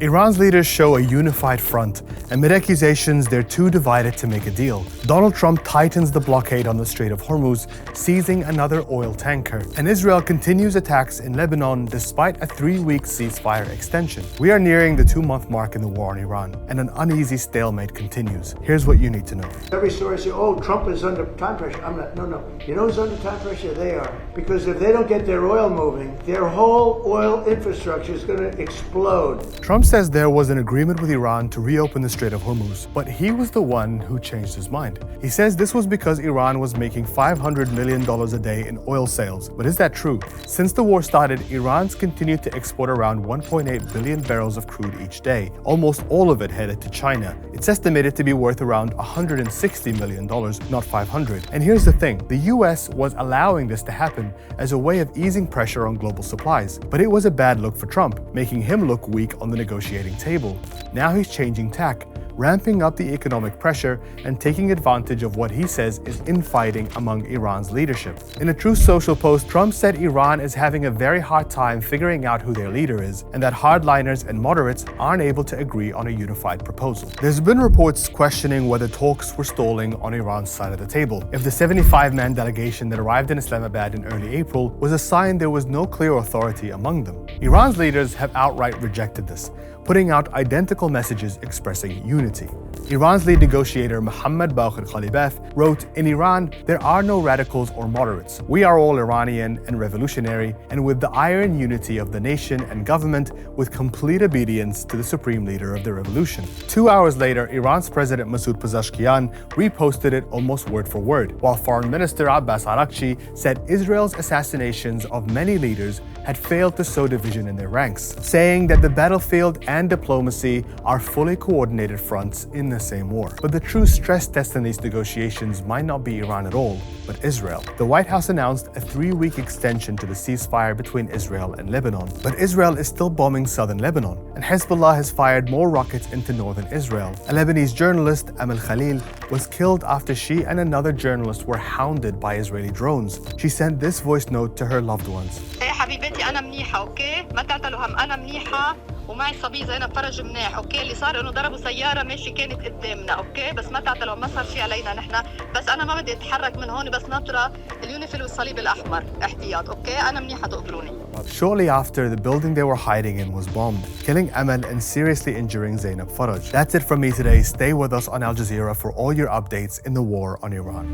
Iran's leaders show a unified front. Amid accusations, they're too divided to make a deal. Donald Trump tightens the blockade on the Strait of Hormuz, seizing another oil tanker. And Israel continues attacks in Lebanon despite a 3-week ceasefire extension. We are nearing the 2-month mark in the war on Iran, and an uneasy stalemate continues. Here's what you need to know. Every story says, oh, Trump is under time pressure. I'm not. No. You know who's under time pressure? They are. Because if they don't get their oil moving, their whole oil infrastructure is going to explode. Trump says there was an agreement with Iran to reopen the Strait of Hormuz, but he was the one who changed his mind. He says this was because Iran was making $500 million a day in oil sales. But is that true? Since the war started, Iran's continued to export around 1.8 billion barrels of crude each day, almost all of it headed to China. It's estimated to be worth around $160 million, not 500. And here's the thing, the US was allowing this to happen as a way of easing pressure on global supplies. But it was a bad look for Trump, making him look weak on the negotiating table. Now he's changing tack, ramping up the economic pressure and taking advantage of what he says is infighting among Iran's leadership. In a Truth Social post, Trump said Iran is having a very hard time figuring out who their leader is, and that hardliners and moderates aren't able to agree on a unified proposal. There's been reports questioning whether talks were stalling on Iran's side of the table. If the 75-man delegation that arrived in Islamabad in early April was a sign there was no clear authority among them. Iran's leaders have outright rejected this, putting out identical messages expressing unity. Iran's lead negotiator Mohammad Baqir Ghalibaf wrote, "In Iran, there are no radicals or moderates. We are all Iranian and revolutionary, and with the iron unity of the nation and government, with complete obedience to the supreme leader of the revolution." 2 hours later, Iran's President Masoud Pezeshkian reposted it almost word for word, while Foreign Minister Abbas Araghchi said Israel's assassinations of many leaders had failed to sow division in their ranks, saying that the battlefield and diplomacy are fully coordinated fronts in the same war. But the true stress test in these negotiations might not be Iran at all, but Israel. The White House announced a 3-week extension to the ceasefire between Israel and Lebanon. But Israel is still bombing southern Lebanon, and Hezbollah has fired more rockets into northern Israel. A Lebanese journalist, Amal Khalil, was killed after she and another journalist were hounded by Israeli drones. She sent this voice note to her loved ones. حبيبتي أنا منيحة أوكي ما تعتلوا هم أنا منيحة ومعي صبي زينب فرج منيح أوكي اللي صار إنه ضربوا سيارة ماشي كانت قدامنا أوكي بس ما تعتلوا ما صار شيء علينا نحن بس أنا ما بدي أتحرك من هون بس ناطرة اليونيفيل والصليب الأحمر احتياط أوكي أنا منيحة تقبلوني. Shortly after, the building they were hiding in was bombed, killing Amal and seriously injuring Zainab Faraj. That's it from me today. Stay with us on Al Jazeera for all your updates in the war on Iran.